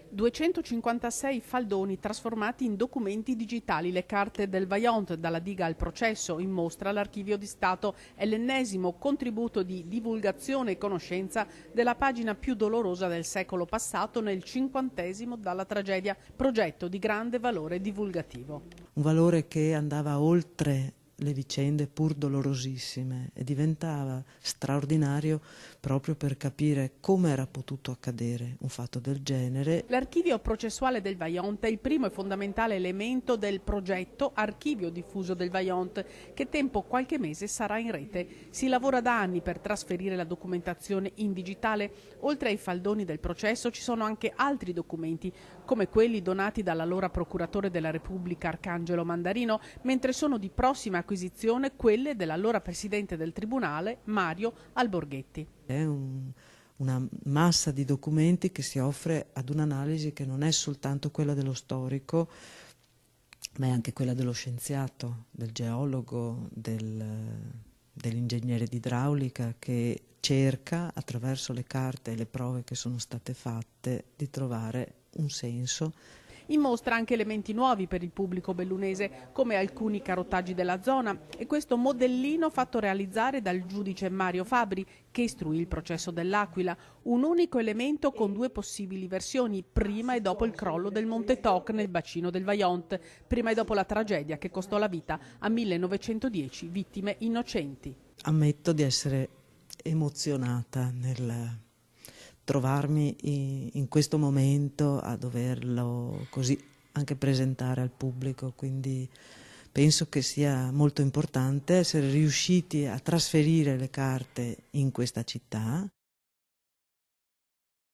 256 faldoni trasformati in documenti digitali, le carte del Vaillant dalla diga al processo, in mostra l'Archivio di Stato, è l'ennesimo contributo di divulgazione e conoscenza della pagina più dolorosa del secolo passato nel 50° dalla tragedia, progetto di grande valore divulgativo. Un valore che andava oltre le vicende pur dolorosissime e diventava straordinario proprio per capire come era potuto accadere un fatto del genere. L'archivio processuale del Vaillant è il primo e fondamentale elemento del progetto Archivio diffuso del Vaillant, che tempo qualche mese sarà in rete. Si lavora da anni per trasferire la documentazione in digitale. Oltre ai faldoni del processo ci sono anche altri documenti, come quelli donati dall'allora procuratore della Repubblica Arcangelo Mandarino, mentre sono di prossima acquisizione quelle dell'allora presidente del Tribunale Mario Alborghetti. È una massa di documenti che si offre ad un'analisi che non è soltanto quella dello storico, ma è anche quella dello scienziato, del geologo, dell'ingegnere di idraulica, che cerca, attraverso le carte e le prove che sono state fatte, di trovare un senso. In mostra anche elementi nuovi per il pubblico bellunese, come alcuni carotaggi della zona e questo modellino fatto realizzare dal giudice Mario Fabri, che istruì il processo dell'Aquila, un unico elemento con due possibili versioni, prima e dopo il crollo del Monte Toc nel bacino del Vaillant, prima e dopo la tragedia che costò la vita a 1910 vittime innocenti. Ammetto di essere emozionata nel trovarmi in questo momento a doverlo così anche presentare al pubblico, quindi penso che sia molto importante essere riusciti a trasferire le carte in questa città.